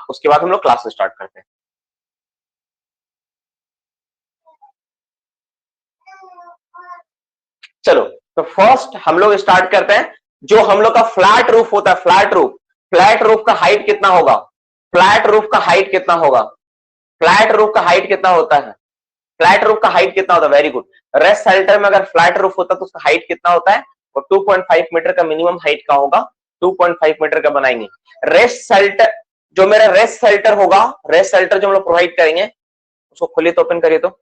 उसके बाद हम लोग क्लास स्टार्ट करते हैं। चलो, तो फर्स्ट हम लोग स्टार्ट करते हैं। जो हम लोग का फ्लैट रूफ होता है, फ्लैट रूफ का हाइट कितना होगा? फ्लैट रूफ का हाइट कितना होगा? फ्लैट रूफ का हाइट कितना होता है? फ्लैट रूफ का हाइट कितना होता है? Very good. रेस्ट शेल्टर में अगर फ्लैट रूफ होता तो उसका हाइट कितना होता है? वो 2.5 मीटर का मिनिमम हाइट का होगा, 2.5 मीटर का बनाएंगे। रेस्ट शेल्टर, जो मेरा रेस्ट शेल्टर होगा, रेस्ट शेल्टर जो हम लोग प्रोवाइड करेंगे, उसको खोलिए तो, ओपन करिए तो।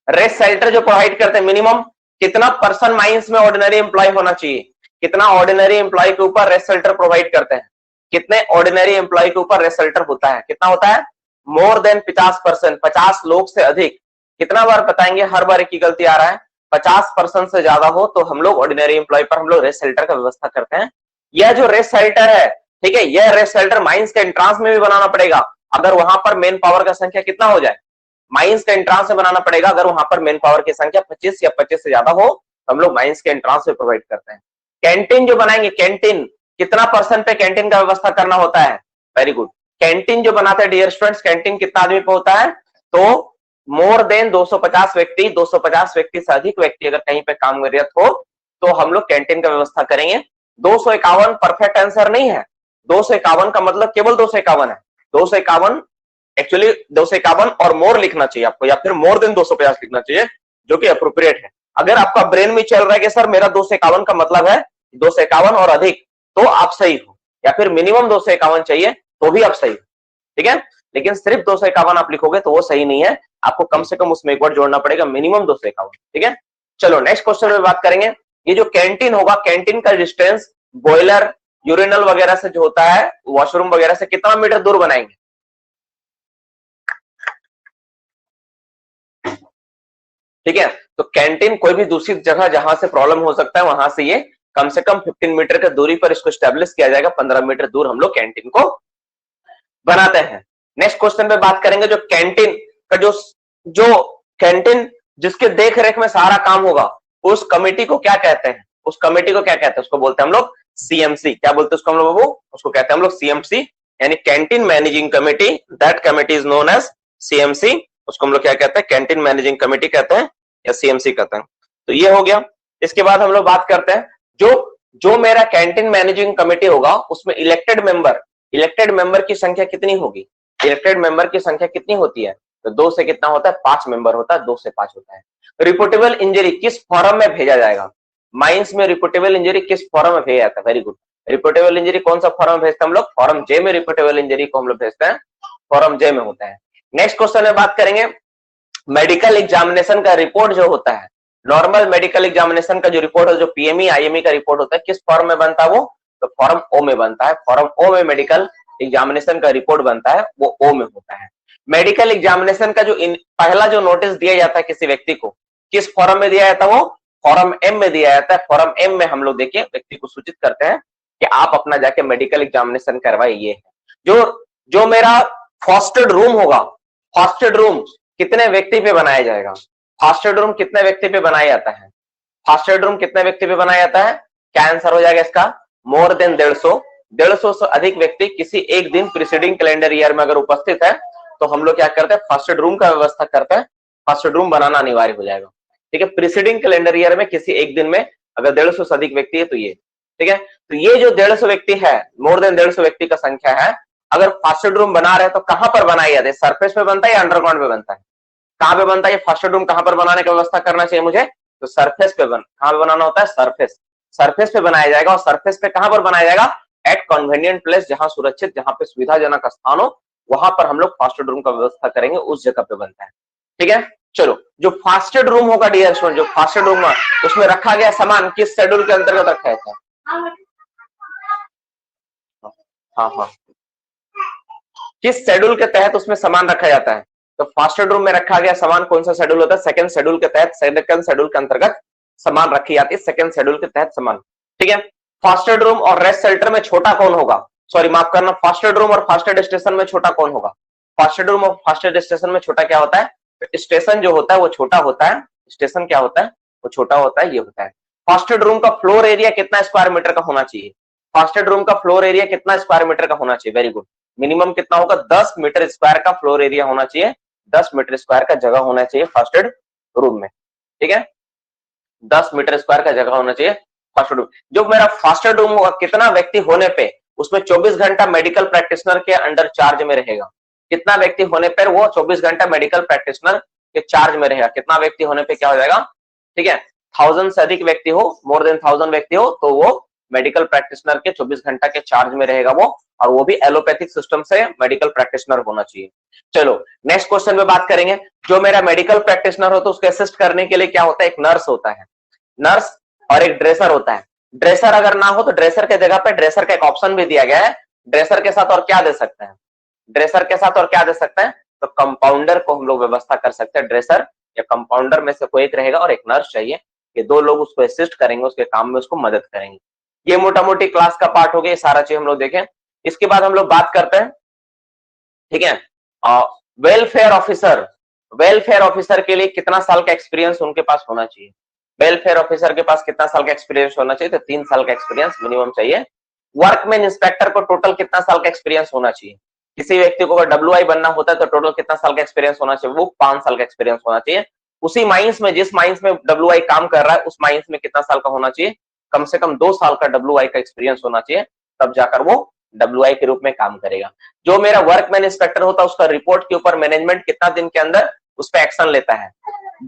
रेस्ट शेल्टर जो प्रोवाइड करते हैं, मिनिमम कितना पर्सन माइंस में ऑर्डिनरी एम्प्लॉय होना चाहिए? कितना ऑर्डिनरी एम्प्लॉय के ऊपर रेस्ट शेल्टर प्रोवाइड करते हैं? कितने ऑर्डिनरी एम्प्लॉय के ऊपर रेस्ट शेल्टर होता है? कितना होता है? मोर देन 50%, 50 लोग से अधिक। कितना बार बताएंगे? हर बार एक ही गलती आ रहा है। 50% से ज्यादा हो तो हम लोग ऑर्डिनरी एम्प्लॉय पर हम लोग रेस्ट शेल्टर का व्यवस्था करते हैं। यह जो रेस्ट शेल्टर है, ठीक है, यह रेस्ट शेल्टर माइंस के एंट्रांस में भी बनाना पड़ेगा अगर वहां पर मेन पावर का संख्या कितना हो जाए। माइंस के एंट्रांस में बनाना पड़ेगा अगर वहां पर मेन पावर की संख्या 25 या 25 से ज्यादा हो, तो हम लोग माइंस के एंट्रांस में प्रोवाइड करते हैं। कैंटीन जो बनाएंगे, कैंटीन कितना पर्सन पे कैंटीन का व्यवस्था करना होता है? Very good. कैंटीन जो बनाते हैं डियर स्टूडेंट्स, कैंटीन कितना आदमी पे होता है? तो मोर देन 250 व्यक्ति, 250 व्यक्ति से अधिक व्यक्ति अगर कहीं पे कामगारियत हो तो हम लोग कैंटीन का व्यवस्था करेंगे। 251 परफेक्ट आंसर नहीं है। 251 का मतलब केवल 251 है। 251 एक्चुअली 251 और मोर लिखना चाहिए आपको, या फिर मोर देन 250 लिखना चाहिए, जो कि अप्रोप्रिएट है। अगर आपका ब्रेन में चल रहा है कि सर मेरा 251 का मतलब है 251 और अधिक, तो आप सही हो, या फिर मिनिमम 251 चाहिए तो भी आप सही हो, ठीक है। लेकिन सिर्फ 251 आप लिखोगे तो वो सही नहीं है, आपको कम से कम उसमें एक वर्ड जोड़ना पड़ेगा, मिनिमम 251, ठीक है। चलो नेक्स्ट क्वेश्चन में बात करेंगे। ये जो कैंटीन होगा, कैंटीन का डिस्टेंस बॉयलर, यूरिनल वगैरह से जो होता है, वॉशरूम वगैरह से कितना मीटर दूर बनाएंगे? ठीक है, तो कैंटीन कोई भी दूसरी जगह जहां से प्रॉब्लम हो सकता है वहां से ये कम से कम 15 मीटर की दूरी पर इसको स्टैब्लिश किया जाएगा। 15 मीटर दूर हम लोग कैंटीन को बनाते हैं। नेक्स्ट क्वेश्चन पे बात करेंगे। जो कैंटीन का जो कैंटीन जिसके देख रेख में सारा काम होगा, उस कमेटी को क्या कहते हैं? उस कमेटी को क्या कहते हैं? उसको बोलते हैं हम लोग सीएमसी। क्या बोलते हैं उसको हम लोग बाबू? उसको कहते हैं हम लोग सीएमसी, यानी canteen managing committee. That committee is known as CMC. उसको हम लोग क्या कहते हैं? कैंटीन मैनेजिंग कमेटी कहते हैं या सीएमसी कहते हैं। तो ये हो गया। इसके बाद हम लोग बात करते हैं जो मेरा कैंटीन मैनेजिंग कमेटी होगा उसमें इलेक्टेड मेंबर की संख्या कितनी होगी? इलेक्टेड मेंबर की संख्या कितनी होती है? तो 2 से कितना होता है? 5 मेंबर होता है, 2 से 5 होता है। रिपोर्टेबल इंजरी किस फॉरम में भेजा जाएगा? माइंस में रिपोर्टेबल इंजरी किस फॉरम में भेजा जाता है? Very good. रिपोर्टेबल इंजरी कौन सा फॉरम में भेजते हैं हम लोग? फॉरम जे में रिपोर्टेबल इंजरी को हम लोग भेजते हैं, फॉरम जे में होता है। नेक्स्ट क्वेश्चन में बात करेंगे। मेडिकल एग्जामिनेशन का रिपोर्ट जो होता है, नॉर्मल मेडिकल एग्जामिनेशन का जो रिपोर्ट है, जो पीएमई आईएमई का रिपोर्ट होता है, किस फॉर्म में बनता है वो? तो फॉर्म ओ में बनता है। फॉर्म ओ में मेडिकल एग्जामिनेशन का रिपोर्ट बनता है, वो ओ में होता है। मेडिकल एग्जामिनेशन का जो पहला जो नोटिस दिया जाता है किसी व्यक्ति को, किस फॉर्म में दिया जाता है? वो फॉर्म एम में दिया जाता है। फॉर्म एम में हम लोग देखिए व्यक्ति को सूचित करते हैं कि आप अपना जाके मेडिकल एग्जामिनेशन करवाइए। जो मेरा फॉस्टेड रूम होगा, फॉस्टेड रूम कितने व्यक्ति पे बनाया जाएगा? फास्टेड रूम कितने व्यक्ति पे बनाया जाता है? फास्टेड रूम कितने व्यक्ति पे बनाया जाता है? क्या आंसर हो जाएगा इसका? मोर देन 150 से अधिक व्यक्ति किसी एक दिन प्रीसीडिंग कैलेंडर ईयर में अगर उपस्थित है तो हम लोग क्या करते हैं? फास्टेड रूम का व्यवस्था करते हैं। फास्टेड रूम बनाना अनिवार्य हो जाएगा, ठीक है। प्रीसीडिंग कैलेंडर ईयर में किसी एक दिन में अगर 150 से अधिक व्यक्ति है तो ये, ठीक है। तो ये जो 150 व्यक्ति है, मोर देन 150 व्यक्ति का संख्या है, अगर फास्टेड रूम बना रहे तो कहां पर बनाया जाता है? सरफेस पे बनता है या अंडरग्राउंड पे बनता है? कहां पे बनता है? ये फास्टेड रूम कहां पर बनाने की व्यवस्था करना चाहिए मुझे? तो सरफेस पे कहां पे बनाना होता है? सरफेस पे बनाया जाएगा। और सरफेस पे कहां पर बनाया जाएगा? एट कन्वीनियंट प्लेस, जहां सुरक्षित, जहां पे सुविधाजनक स्थान हो, वहां पर हम लोग फास्टेड रूम का व्यवस्था करेंगे, उस जगह पे बनता है, ठीक है। चलो, जो फास्टेड रूम होगा डियर स्टूडेंट, जो फास्टेड रूम है उसमें रखा गया सामान किस शेड्यूल के अंतर्गत रखा जाता है? हाँ, किस शेड्यूल के तहत उसमें सामान रखा जाता है? तो फास्टेड रूम में रखा गया सामान कौन सा शेड्यूल होता है? सेकंड शेड्यूल के तहत, सेकंड शेड्यूल के अंतर्गत सामान रखी जाती है, सेकंड शेड्यूल के तहत सामान, ठीक है। फास्टेड रूम और रेस्ट शेल्टर में छोटा कौन होगा? सॉरी माफ करना, फास्टेड रूम और फास्टेड स्टेशन में छोटा कौन होगा? फास्टेड रूम और फास्टेड स्टेशन में छोटा क्या होता है? तो स्टेशन जो होता है वो छोटा होता है, स्टेशन क्या होता है? वो छोटा होता है, ये होता है। फास्टेड रूम का फ्लोर एरिया कितना स्क्वायर मीटर का होना चाहिए? फास्टेड रूम का फ्लोर एरिया कितना स्क्वायर मीटर का होना चाहिए? Very good. मिनिमम कितना होगा? 10 मीटर स्क्वायर का फ्लोर एरिया होना चाहिए, 10 मीटर स्क्वायर का जगह होना चाहिए फास्टेड रूम में, ठीक है? 10 मीटर स्क्वायर का जगह होना चाहिए फास्टेड रूम। जो मेरा फास्टेड रूम होगा, कितना व्यक्ति होने पे उसमें 24 घंटा मेडिकल प्रैक्टिशनर के अंडर चार्ज में रहेगा? कितना व्यक्ति होने पर वो 24 घंटा मेडिकल प्रैक्टिशनर के चार्ज में रहेगा? कितना व्यक्ति होने पे क्या हो जाएगा? ठीक है, 1000 से अधिक व्यक्ति हो, मोर देन 1000 व्यक्ति हो, तो वो मेडिकल प्रैक्टिशनर के 24 घंटा के चार्ज में रहेगा वो, और वो भी एलोपैथिक सिस्टम से मेडिकल प्रैक्टिशनर होना चाहिए। चलो नेक्स्ट क्वेश्चन में बात करेंगे। जो मेरा मेडिकल प्रैक्टिशनर हो तो उसको असिस्ट करने के लिए क्या होता है? एक नर्स होता है, नर्स और एक ड्रेसर होता है। ड्रेसर अगर ना हो तो ड्रेसर के जगह पे ड्रेसर का एक ऑप्शन भी दिया गया है। ड्रेसर के साथ और क्या दे सकते हैं? ड्रेसर के साथ और क्या दे सकते हैं? तो कंपाउंडर को हम लोग व्यवस्था कर सकते हैं। ड्रेसर या कंपाउंडर में से कोई एक रहेगा और एक नर्स चाहिए, ये दो लोग उसको असिस्ट करेंगे, उसके काम में उसको मदद करेंगे। ये मोटा मोटी क्लास का पार्ट हो गया, सारा चीज हम लोग देखें। इसके बाद हम लोग बात करते हैं, ठीक है, वेलफेयर ऑफिसर। वेलफेयर ऑफिसर के लिए कितना साल का एक्सपीरियंस उनके पास होना चाहिए? वेलफेयर ऑफिसर के पास कितना साल का एक्सपीरियंस होना चाहिए? तो 3 साल का एक्सपीरियंस मिनिमम चाहिए। वर्कमैन इंस्पेक्टर को टोटल कितना साल का एक्सपीरियंस होना चाहिए? किसी व्यक्ति को अगर WI बनना होता है तो टोटल कितना साल का एक्सपीरियंस होना चाहिए? वो 5 साल का एक्सपीरियंस होना चाहिए। उसी माइंस में, जिस माइंस में WI काम कर रहा है, उस माइंस में कितना साल का होना चाहिए? कम से कम 2 साल का WI का एक्सपीरियंस होना चाहिए, तब जाकर वो WI के रूप में काम करेगा। जो मेरा वर्कमैन इंस्पेक्टर होता है उसका रिपोर्ट के ऊपर मैनेजमेंट कितना दिन के अंदर उस पर एक्शन लेता है?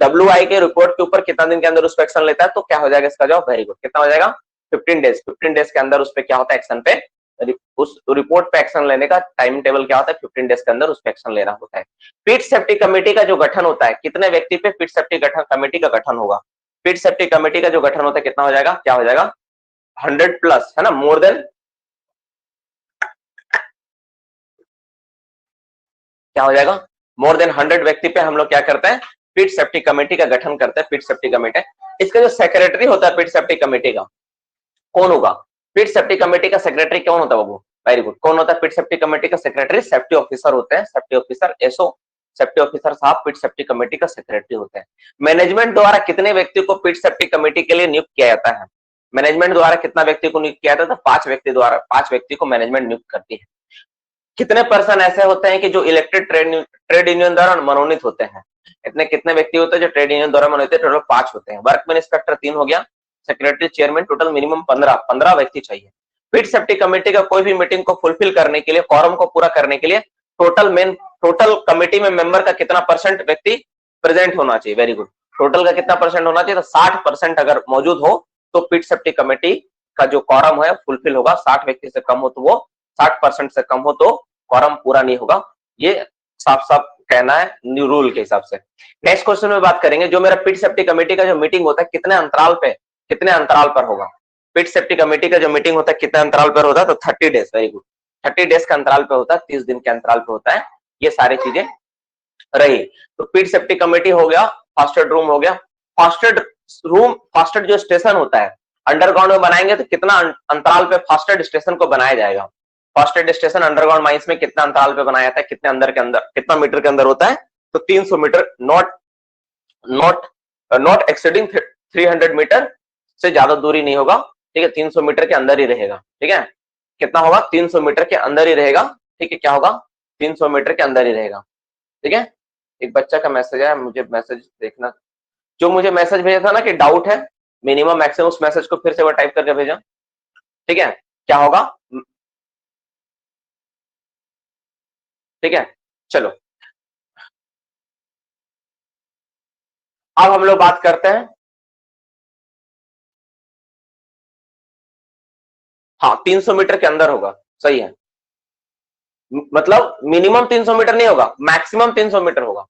WI के रिपोर्ट के ऊपर कितना दिन के अंदर उस पर एक्शन लेता है? तो क्या हो जाएगा इसका जवाब? Very good. कितना हो जाएगा? 15 डेज। 15 डेज के अंदर उस पर क्या होता है? एक्शन पे, उस रिपोर्ट पे एक्शन लेने का टाइम टेबल क्या होता है? 15 डेज के अंदर उस पर एक्शन लेना होता है। फीड सेफ्टी कमेटी का जो गठन होता है, कितने व्यक्ति पे फीड सेफ्टी कमेटी का गठन होगा? फीड सेफ्टी कमेटी का जो गठन होता है कितना हो जाएगा? क्या हो जाएगा? 100 प्लस, है ना, मोर देन, क्या हो जाएगा? मोर देन 100 व्यक्ति पे हम लोग क्या करते हैं? फीड सेफ्टी कमेटी का गठन करते हैं। फीड सेफ्टी कमेटी, इसका जो सेक्रेटरी होता है फीड सेफ्टी कमेटी का, कौन होगा? फीड सेफ्टी कमेटी का सेक्रेटरी कौन होता है बाबू? Very good. कौन होता है फीड सेफ्टी कमेटी का सेक्रेटरी? सेफ्टी ऑफिसर होते हैं, safety officer, SO safety officer साहब फीड सेफ्टी कमेटी का सेक्रेटरी होते हैं। मैनेजमेंट द्वारा कितने व्यक्ति को फीड सेफ्टी कमेटी के लिए नियुक्त किया जाता है? मैनेजमेंट द्वारा कितना व्यक्ति को नियुक्त किया जाता है? 5 व्यक्ति द्वारा, 5 व्यक्ति को मैनेजमेंट नियुक्त करती है। कितने पर्सन ऐसे होते हैं कि जो इलेक्टेड ट्रेड यूनियन द्वारा मनोनीत होते हैं? इतने कितने व्यक्ति होते हैं जो ट्रेड यूनियन द्वारा मनोनीत? टोटल 5 होते हैं। वर्कमैन इंस्पेक्टर 3 हो गया, सेक्रेटरी, चेयरमैन, टोटल मिनिमम 15 व्यक्ति चाहिए। फीड सेफ्टी कमेटी का कोई भी मीटिंग को फुलफिल करने के लिए, क्वारम को पूरा करने के लिए टोटल कमेटी में मेंबर का कितना % व्यक्ति प्रेजेंट होना चाहिए? Very good. टोटल का कितना % होना चाहिए? तो 60% अगर मौजूद हो तो फीड सेफ्टी कमेटी का जो क्वारम है फुलफिल होगा। 60 व्यक्ति से कम हो तो वो 60% से कम हो तो क्वारम पूरा नहीं होगा। ये साफ साफ कहना है न्यू रूल के हिसाब से। नेक्स्ट क्वेश्चन में बात करेंगे, जो मेरा फीड सेफ्टी कमेटी का जो मीटिंग होता है कितने अंतराल पर होगा? फीड सेफ्टी कमेटी का जो मीटिंग होता है कितने अंतराल पर होता है? तो 30 डेज। Very good. 30 डेज का अंतराल पे होता है, 30 दिन के अंतराल पे होता है। ये सारी चीजें रही। तो फीड सेफ्टी कमेटी हो गया, फास्टेड रूम हो गया। फास्टेड जो स्टेशन होता है अंडरग्राउंड में बनाएंगे तो कितना अंतराल पे फास्टेड स्टेशन को बनाया जाएगा? फास्टेड स्टेशन अंडरग्राउंड माइंस में कितना अंतराल पे बनाया जाता है? कितने अंदर के अंदर, कितना मीटर के अंदर होता है? तो 300 मीटर, नॉट एक्सीडिंग 300 मीटर से ज्यादा दूरी नहीं होगा, ठीक है? 300 मीटर के अंदर ही रहेगा, ठीक है? कितना होगा? 300 मीटर के अंदर ही रहेगा, ठीक है? क्या होगा? 300 मीटर के अंदर ही रहेगा, ठीक है? एक बच्चा का मैसेज आया, मुझे मैसेज देखना, जो मुझे मैसेज भेजा था ना कि डाउट है मिनिमम मैक्सिमम, उस मैसेज को फिर से वो टाइप करके भेजा, ठीक है? क्या होगा? ठीक है, चलो अब हम लोग बात करते हैं, हाँ 300 मीटर के अंदर होगा, सही है। मतलब मिनिमम 300 मीटर नहीं होगा, मैक्सिमम 300 मीटर होगा,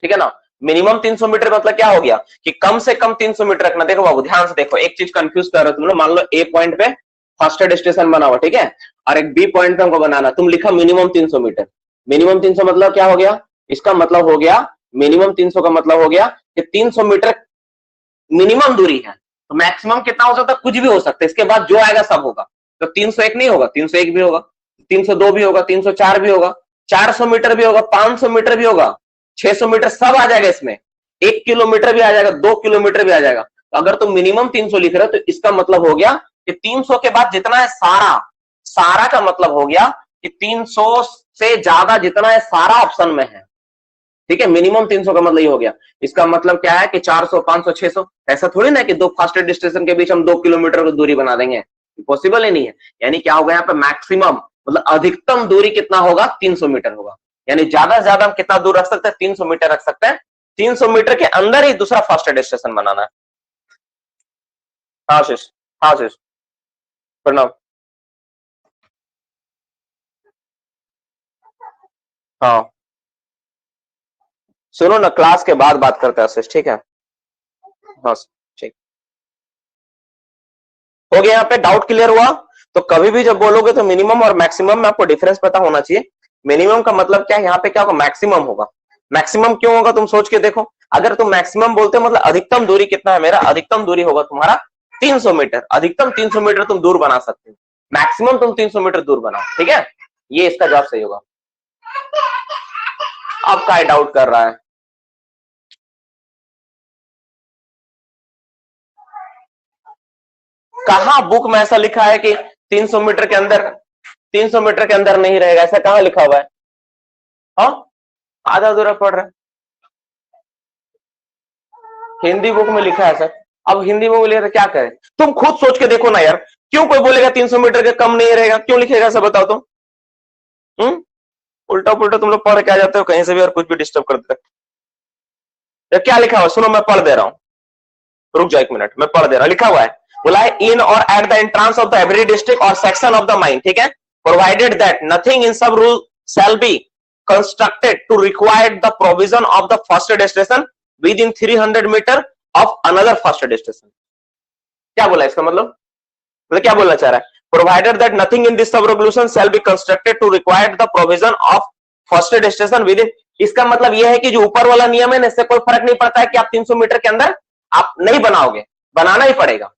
ठीक है ना? मिनिमम 300 मीटर मतलब क्या हो गया कि कम से कम 300 मीटर रखना। देखो बाबू ध्यान से देखो, एक चीज कंफ्यूज कर रहे हो तुम लोग। मान लो ए पॉइंट पे फास्टेड स्टेशन बना हुआ, ठीक है, और एक बी पॉइंट पे हमको बनाना, तुम लिखा मिनिमम 300 मीटर। मिनिमम 300 मतलब क्या हो गया? इसका मतलब हो गया, मिनिमम 300 का मतलब हो गया कि 300 मीटर मिनिमम दूरी है। तो मैक्सिमम कितना हो सकता है? कुछ भी हो सकता है, इसके बाद जो आएगा सब होगा। तो 301 नहीं होगा, 301 भी होगा, 302 भी होगा, 304 भी होगा, 400 मीटर भी होगा, 500 मीटर भी होगा, 600 मीटर, सब आ जाएगा इसमें। 1 किलोमीटर भी आ जाएगा, 2 किलोमीटर भी आ जाएगा। तो अगर तुम मिनिमम 300 लिख रहे हो तो इसका मतलब हो गया कि 300 के बाद जितना है सारा, सारा का मतलब हो गया कि 300 से ज्यादा जितना है सारा ऑप्शन में है। ठीक है, मिनिमम 300 का मतलब ये हो गया। इसका मतलब क्या है कि 400, 500, 600, ऐसा थोड़ी ना कि दो फास्टेस्ट स्टेशन के बीच हम 2 किलोमीटर की दूरी बना देंगे, पॉसिबल ही नहीं है। यानी क्या होगा यहाँ पे, मैक्सिमम मतलब अधिकतम दूरी कितना होगा, 300 मीटर होगा। यानी ज्यादा से ज्यादा हम कितना दूर रख सकते हैं, 300 मीटर रख सकते हैं। 300 मीटर के अंदर ही दूसरा फास्टेस्ट स्टेशन बनाना है। हाँ शिश, हाँ शिश, प्रणाम। हाँ सुनो ना, क्लास के बाद बात करते हैं शिश, ठीक है। हाँ ठीक हो गया। यहाँ पे डाउट क्लियर हुआ? तो कभी भी जब बोलोगे तो मिनिमम और मैक्सिमम में आपको डिफरेंस पता होना चाहिए। मिनिमम का मतलब क्या है, यहाँ पे क्या होगा, मैक्सिमम होगा। मैक्सिमम क्यों होगा, तुम सोच के देखो। अगर तुम मैक्सिमम बोलते हो मतलब अधिकतम दूरी कितना है, मेरा अधिकतम दूरी होगा तुम्हारा 300 मीटर। अधिकतम 300 मीटर तुम दूर बना सकते हो, मैक्सिमम तुम 300 मीटर दूर बनाओ, ठीक है। ये इसका जवाब सही होगा। अब क्या डाउट कर रहा है? कहा बुक में ऐसा लिखा है कि 300 मीटर के अंदर, 300 मीटर के अंदर नहीं रहेगा, ऐसा कहां लिखा हुआ है? हाँ, आधा अधूरा पढ़ रहा है। हिंदी बुक में लिखा है सर। अब हिंदी बुक में लिखा है, क्या करें? तुम खुद सोच के देखो ना यार, क्यों कोई बोलेगा 300 मीटर के कम नहीं रहेगा, क्यों लिखेगा ऐसा बताओ तुम। उल्टा पुल्टा तुम लोग पढ़ के आ जाते हो कहीं से भी और कुछ भी डिस्टर्ब कर देते हो। क्या लिखा हुआ सुनो, मैं पढ़ दे रहा हूं, रुक जाओ 1 मिनट, मैं पढ़ दे रहा हूं। लिखा हुआ है, बोला है in or at the entrance of the every district or section of the mine, ठीक है, provided that nothing in sub rule shall be constructed to require the provision of the first destination within 300 metre of another first destination. क्या बोला इसका मतलब क्या बोलना चाह रहा है? Provided that nothing in this sub regulation shall be constructed to require the provision of first destination with in. इसका मतलब यह है कि जो ऊपर वाला नियम है, इससे कोई फर्क नहीं पड़ता है कि आप 300 मीटर के अंदर आप नहीं बनाओगे, बनाना ही पड़ेगा।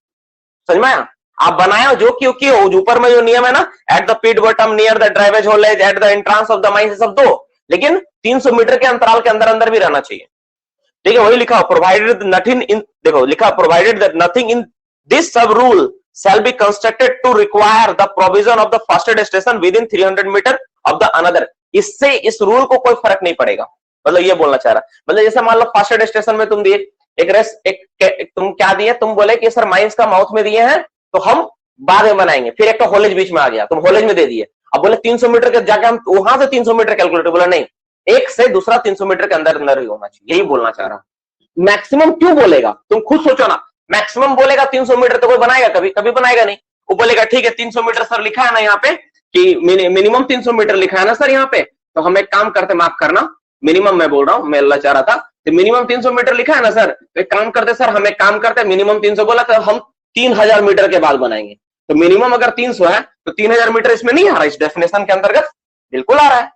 समझ में आया? आप बनाए जो, क्योंकि ऊपर में जो नियम है ना, at the pit bottom near the drivage hole at the entrance of the mine, सब दो, लेकिन 300 मीटर के अंतराल के अंदर अंदर भी रहना चाहिए। ठीक है, वही लिखा प्रोवाइडेड नथिंग इन, देखो लिखा provided that nothing in this सब rule shall be constructed to require the provision of the first station within 300 metre of the another। इससे इस रूल को कोई फर्क नहीं पड़ेगा, मतलब ये बोलना चाह रहा। मतलब जैसे मान लो फर्स्ट स्टेशन में तुम दिए एक रेस, एक तुम क्या दिए, तुम बोले कि सर माइंस का माउथ में दिए हैं तो हम बाद में बनाएंगे, फिर एक तो हॉलेज बीच में आ गया, तुम हॉलेज में दे दिए। अब बोले 300 मीटर के जाके हम वहां से 300 मीटर कैलकुलेटर, बोला नहीं, एक से दूसरा 300 मीटर के अंदर अंदर ही होना चाहिए, यही बोलना चाह रहा। मैक्सिमम क्यों बोलेगा, तुम खुद सोचो ना। मैक्सिमम बोलेगा 300 मीटर तो कोई बनाएगा कभी? कभी बनाएगा नहीं। वो बोलेगा ठीक है 300 मीटर सर लिखा है ना यहाँ पे कि मिनिमम 300 मीटर लिखा है ना सर यहाँ पे, तो हम एक काम करते, माफ करना, मिनिमम मैं बोल रहा हूँ, मैं अल्लाह चाह रहा था, तो मिनिमम 300 मीटर लिखा है ना सर, तो एक काम करते सर, हम एक काम करते, मिनिमम 300 बोला तो हम 3000 मीटर के बाद बनाएंगे। तो मिनिमम अगर 300 है तो 3000 मीटर इसमें नहीं आ रहा, इस डेफिनेशन के अंतर्गत बिल्कुल आ रहा है।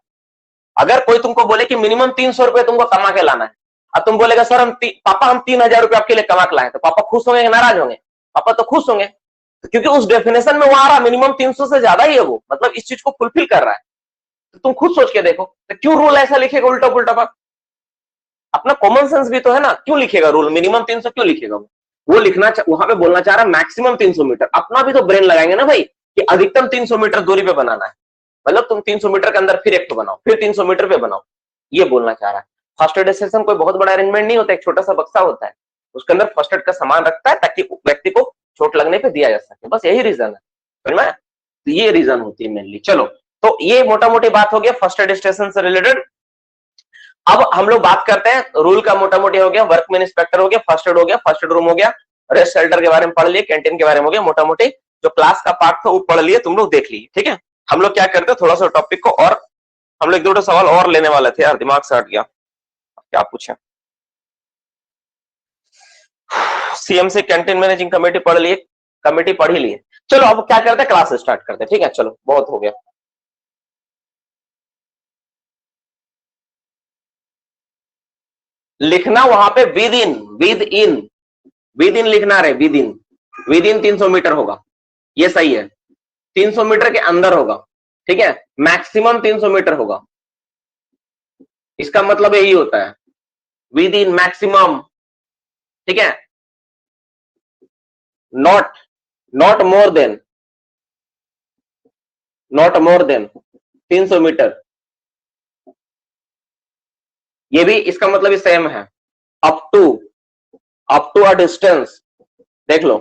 अगर कोई तुमको बोले कि मिनिमम 300 रुपए तुमको कमा के लाना है, अब तुम बोलेगा सर पापा हम 3000 रुपए आपके लिए कमा के लाए, तो पापा खुश होंगे या नाराज होंगे? पापा तो खुश होंगे, तो क्योंकि उस डेफिनेशन में वो आ रहा मिनिमम 300 से ज्यादा ही है, वो मतलब इस चीज को फुलफिल कर रहा है। तो तुम खुद सोच के देखो, तो क्यों रूल ऐसा लिखेगा उल्टा पुल्टा बात? अपना कॉमन सेंस भी तो है ना, क्यों लिखेगा रूल मिनिमम 300 क्यों लिखेगा? वो लिखना वहां पे बोलना चाह रहा है मैक्सिमम 300 मीटर। अपना भी तो ब्रेन लगाएंगे ना भाई, कि अधिकतम 300 मीटर दूरी पे बनाना है, मतलब तुम 300 मीटर के अंदर फिर एक तो बनाओ, फिर 300 मीटर पे बनाओ, ये बोलना चाह रहा है। फर्स्ट एड स्टेशन कोई बहुत बड़ा अरेंजमेंट नहीं होता, एक छोटा सा बक्सा होता है, उसके अंदर फर्स्ट एड का सामान रखता है ताकि व्यक्ति को चोट लगने पे दिया जा सके, बस यही रीजन है, समझ में? तो ये रीजन होती है मेनली। चलो, तो ये मोटा मोटी बात हो गया फर्स्ट एड स्टेशन से रिलेटेड। अब हम लोग बात करते हैं रूल का, मोटा मोटी हो गया, वर्कमैन इंस्पेक्टर हो गया, फर्स्ट एड हो गया, फर्स्ट एड रूम हो गया, रेस्ट शेल्टर के बारे में पढ़ लिए, कैंटीन के बारे में हो गया, मोटा मोटी जो क्लास का पार्ट था वो पढ़ लिए, तुम लोग देख लिए, ठीक है। हम लोग क्या करते हैं, थोड़ा सा टॉपिक को और हम लोग 2 सवाल और लेने वाले थे यार, दिमाग से हट गया, क्या पूछे। सीएमसी कैंटीन मैनेजिंग कमेटी पढ़ लिए, कमेटी पढ़ ही लिए। चलो अब क्या करते हैं, क्लास स्टार्ट करते हैं, ठीक है। चलो बहुत हो गया। लिखना वहां पे विद इन लिखना रहे, विद इन 300 मीटर होगा, ये सही है। 300 मीटर के अंदर होगा, ठीक है, मैक्सिमम 300 मीटर होगा, इसका मतलब यही होता है। विद इन मैक्सिमम, ठीक है, not not more than 300 metre. ये भी इसका मतलब ही सेम है, अप टू अ डिस्टेंस, देख लो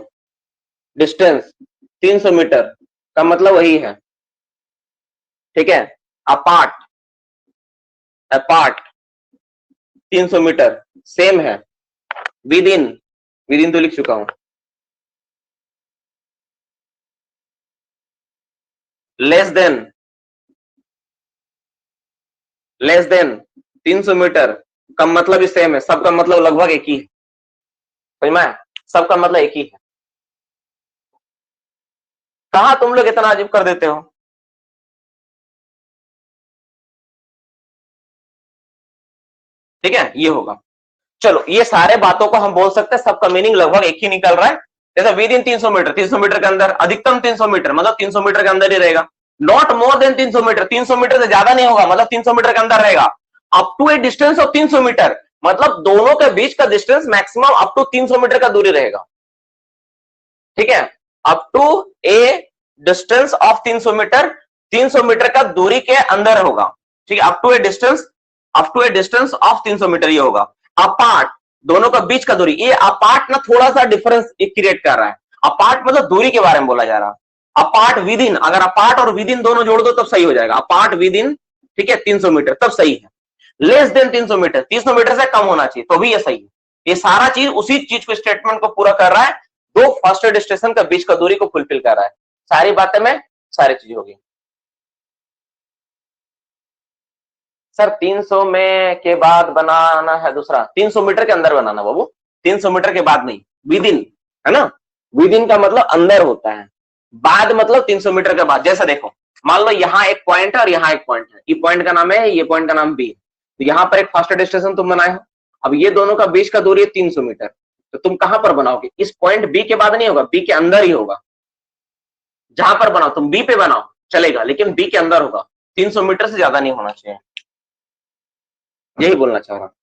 डिस्टेंस 300 मीटर का मतलब वही है, ठीक है। अपार्ट 300 मीटर सेम है। विद इन तो लिख चुका हूं। लेस देन 300 मीटर का मतलब ही सेम है, सबका मतलब लगभग एक ही है, समझ में, सबका मतलब एक ही है। कहां तुम लोग इतना अजीब कर देते हो? ठीक है, ये होगा। चलो, ये सारे बातों को हम बोल सकते हैं, सबका मीनिंग लगभग एक ही निकल रहा है। जैसे विद इन 300 मीटर, 300 मीटर के अंदर, अधिकतम 300 मीटर मतलब 300 मीटर के अंदर ही रहेगा। Not more than 300 metre, 300 metre से ज्यादा नहीं होगा मतलब 300 मीटर के अंदर रहेगा। Up to a distance of 300 metre मतलब दोनों के बीच का distance maximum up to 300 metre का दूरी रहेगा, ठीक है। Up to a distance of 300 metre, 300 metre का दूरी के अंदर होगा, ठीक है। Up to a distance of 300 metre ये होगा। अपार्ट दोनों का बीच का दूरी, ये अपार्ट ना थोड़ा सा डिफरेंस क्रिएट कर रहा है। अपार्ट मतलब दूरी के बारे में बोला जा रहा है। अपार्ट विद इन, अगर अपार्ट और विद इन दोनों जोड़ दो तब सही हो जाएगा। अपार्ट विद इन, ठीक है, 300 मीटर तब सही है। लेस देन 300 मीटर, 300 मीटर से कम होना चाहिए तो भी ये सही है। ये सारा चीज उसी चीज को, स्टेटमेंट को पूरा कर रहा है, दो फर्स्ट स्टेशन का बीच का दूरी को फुलफिल कर रहा है। सारी बातें में सारी चीज होगी। सर 300 में के बाद बनाना है दूसरा, 300 मीटर के अंदर बनाना बाबू, 300 मीटर के बाद नहीं, विद इन, है ना। विद इन का मतलब अंदर होता है, बाद मतलब 300 मीटर के बाद। जैसा देखो, मान लो यहाँ एक पॉइंट है और यहाँ एक पॉइंट है, ये पॉइंट का नाम है, ये पॉइंट का नाम बी। तो यहाँ पर एक फर्स्ट स्टेशन तुम बनाए हो, अब ये दोनों का बीच का दूरी है 300 मीटर, तो तुम कहां पर बनाओगे? इस पॉइंट बी के बाद नहीं होगा, बी के अंदर ही होगा। जहां पर बनाओ तुम बी पे बनाओ चलेगा, लेकिन बी के अंदर होगा, 300 मीटर से ज्यादा नहीं होना चाहिए, यही बोलना चाह रहा हूं।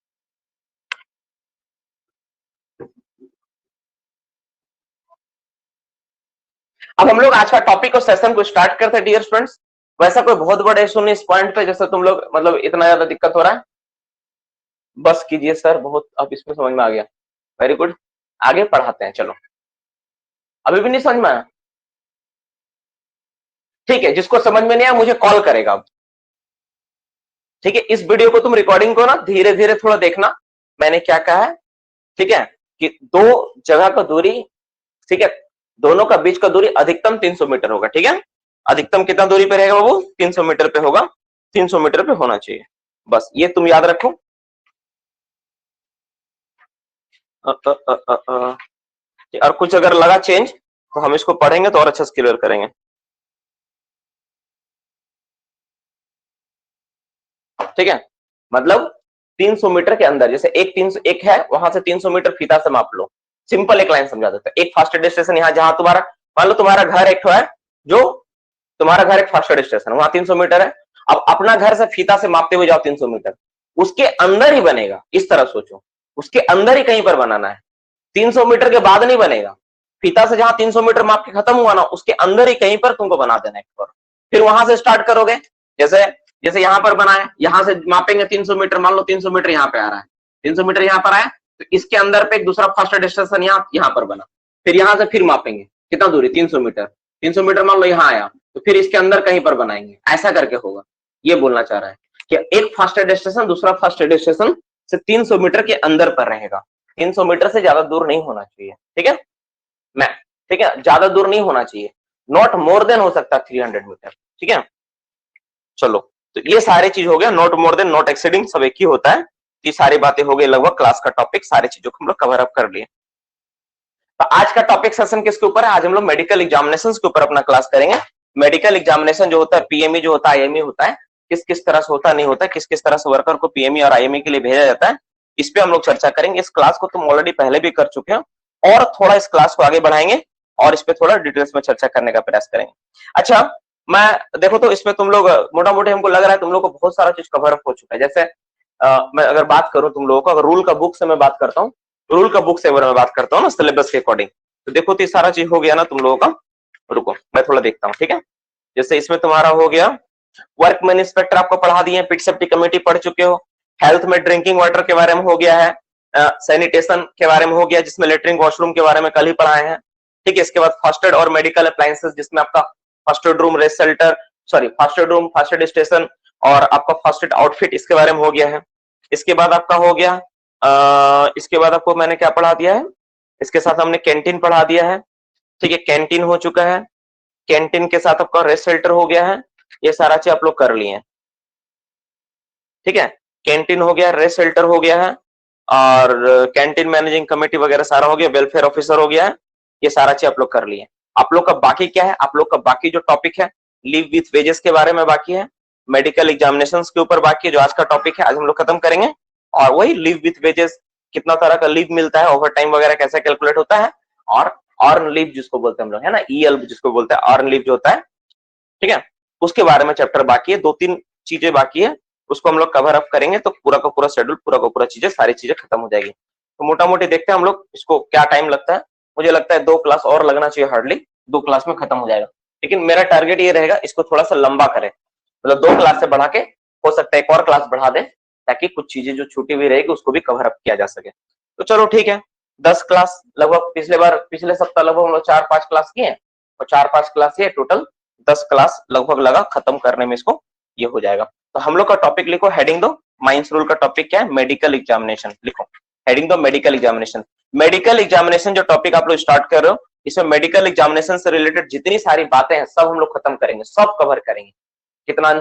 अब हम लोग आज का टॉपिक और सेशन को स्टार्ट करते हैं डियर स्टूडेंट्स। वैसा कोई बहुत बड़ा इशू नहीं इस पॉइंट पे, जैसे तुम लोग मतलब इतना ज्यादा दिक्कत हो रहा है, बस कीजिए सर, बहुत अब इसमें समझ में आ गया, वेरी गुड। आगे पढ़ाते हैं, चलो। अभी भी नहीं समझ में आया? ठीक है, जिसको समझ में नहीं आया मुझे कॉल करेगा अब, ठीक है। इस वीडियो को तुम रिकॉर्डिंग को ना धीरे धीरे थोड़ा देखना, मैंने क्या कहा है, ठीक है, कि दो जगह का दूरी, ठीक है, दोनों का बीच का दूरी अधिकतम 300 मीटर होगा, ठीक है। अधिकतम कितना दूरी पे रहेगा वो? 300 मीटर पे होगा, 300 मीटर पे होना चाहिए, बस ये तुम याद रखो। और कुछ अगर लगा चेंज तो हम इसको पढ़ेंगे तो और अच्छा से क्लियर करेंगे, ठीक है। मतलब 300 मीटर के अंदर, जैसे एक है, वहां से 300 मीटर फीता से माप लो। सिंपल एक लाइन समझा देता है। एक फर्स्ट स्टेशन यहाँ, जहां तुम्हारा, मान लो तुम्हारा घर एक है, जो तुम्हारा घर एक फर्स्ट स्टेशन, वहां 300 मीटर है। अब अपना घर से फीता से मापते हुए जाओ 300 मीटर, उसके अंदर ही बनेगा, इस तरह सोचो, उसके अंदर ही कहीं पर बनाना है, 300 मीटर के बाद नहीं बनेगा। फीता से जहां 300 मीटर माप के खत्म हुआ ना, उसके अंदर ही कहीं पर तुमको बना देना है। फिर वहां से स्टार्ट करोगे, जैसे जैसे यहां पर बनाए, यहां से मापेंगे 300 मीटर, मान लो 300 मीटर यहाँ पे आ रहा है, 300 मीटर यहाँ पर आया, तो इसके अंदर पे एक दूसरा फर्स्ट स्टेशन यहाँ पर बना, फिर यहां से फिर मापेंगे कितना दूरी, 300 मीटर, 300 मीटर मान लो यहाँ आया, तो फिर इसके अंदर कहीं पर बनाएंगे, ऐसा करके होगा। ये बोलना चाह रहा है कि एक फर्स्ट स्टेशन दूसरा फर्स्ट स्टेशन से 300 मीटर के अंदर पर रहेगा, 300 मीटर से ज्यादा दूर नहीं होना चाहिए, ठीक है। मैं, ठीक है, ज्यादा दूर नहीं होना चाहिए, नॉट मोर देन हो सकता 300 मीटर, ठीक है। चलो, तो ये सारे चीज हो गया, not more then, not exceeding, सब एक ही होता है। ये सारी बातें हो गई लगभग, क्लास का टॉपिक सारी चीजों को हम लोग कवर अप कर लिए। तो आज का टॉपिक सेशन किसके ऊपर है? आज हम लोग मेडिकल एग्जामिनेशन के ऊपर अपना क्लास करेंगे। मेडिकल एग्जामिनेशन जो होता है, पीएमई जो होता है, आईएमई होता है, किस किस तरह से होता नहीं होता, किस किस तरह से वर्कर को पीएमई और आईएमई के लिए भेजा जाता है, इस पे हम लोग चर्चा करेंगे। इस क्लास को तुम ऑलरेडी पहले भी कर चुके हो, और थोड़ा इस क्लास को आगे बढ़ाएंगे और इस पे थोड़ा डिटेल्स में चर्चा करने का प्रयास करेंगे। अच्छा, मैं देखो तो इसमें तुम लोग मोटा मोटी, हमको लग रहा है तुम लोग को बहुत सारा चीज कवर अप हो चुका है। जैसे मैं अगर बात करूं तुम लोगों को, अगर रूल का बुक से मैं बात करता हूँ, रूल का बुक से अगर मैं बात करता हूँ ना सिलेबस के अकॉर्डिंग, तो देखो तो ये सारा चीज हो गया ना तुम लोगों का। रुको मैं थोड़ा देखता हूँ, ठीक है। जैसे इसमें तुम्हारा हो गया वर्क मैन इंस्पेक्टर आपको पढ़ा दिए, पिट सेफ्टी कमेटी पढ़ चुके हो, हेल्थ में ड्रिंकिंग वाटर के बारे में हो गया है, सैनिटेशन के बारे में हो गया जिसमें लेटरिंग वॉशरूम के बारे में कल ही पढ़ाए हैं, ठीक है। इसके बाद फर्स्ट एड और मेडिकल अप्लायंसेस जिसमें आपका first aid room, rest shelter, sorry first aid room, first aid station और आपका फर्स्ट एड आउटफिट, इसके बारे में हो गया है। इसके बाद आपका हो गया इसके बाद आपको मैंने क्या पढ़ा दिया है, इसके साथ हमने कैंटीन पढ़ा दिया है, ठीक है, कैंटीन हो चुका है। कैंटीन के साथ आपका रेस्ट शेल्टर हो गया है, ये सारा चीज आप लोग कर लिए हैं, ठीक है। कैंटीन हो गया, रेस्ट शेल्टर हो गया है और कैंटीन मैनेजिंग कमेटी वगैरह सारा हो गया, वेलफेयर ऑफिसर हो गया है, ये सारा चीज आप लोग कर लिए। आप लोग का बाकी क्या है, आप लोग का बाकी जो टॉपिक है लीव विथ वेजेस के बारे में बाकी है, मेडिकल एग्जामिनेशंस के ऊपर बाकी है जो आज का टॉपिक है, आज हम लोग खत्म करेंगे। और वही लीव विथ वेजेस, कितना तरह का लीव मिलता है, ओवर टाइम वगैरह कैसे कैलकुलेट होता है, और अर्न लीव जिसको बोलते हैं हम लोग, है ना, ईएल जिसको बोलते हैं, अर्न लीव जो होता है, ठीक है, उसके बारे में चैप्टर बाकी है, 2-3 चीजें बाकी है, उसको हम लोग कवर अप करेंगे तो पूरा का पूरा शेड्यूल, पूरा का पूरा चीजें, सारी चीजें खत्म हो जाएगी। तो मोटा मोटी देखते हैं हम लोग इसको क्या टाइम लगता है। मुझे लगता है 2 क्लास और लगना चाहिए, हार्डली 2 क्लास में खत्म हो जाएगा, लेकिन मेरा टारगेट ये रहेगा इसको थोड़ा सा लंबा करें, मतलब 2 क्लास से बढ़ा के हो सकता है एक और क्लास बढ़ा दें ताकि कुछ चीजें जो छूटी हुई रहेगी उसको भी कवर अप किया जा सके। तो चलो ठीक है, 10 क्लास लगभग, पिछले सप्ताह लगभग हम लोग 4-5 क्लास किए हैं और 4-5 क्लास ये टोटल 10 क्लास लगभग लगा खत्म करने में, इसको ये हो जाएगा। तो हम लोग का टॉपिक लिखो, हेडिंग दो, माइंस रूल का टॉपिक क्या है, मेडिकल एग्जामिनेशन, लिखो हेडिंग दो मेडिकल एग्जामिनेशन। मेडिकल एग्जामिनेशन जो टॉपिक आप लोग स्टार्ट कर रहे हो, इसमें मेडिकल एग्जामिनेशन से रिलेटेड जितनी सारी बातें हैं सब हम लोग खत्म करेंगे, सब कवर करेंगे। कितना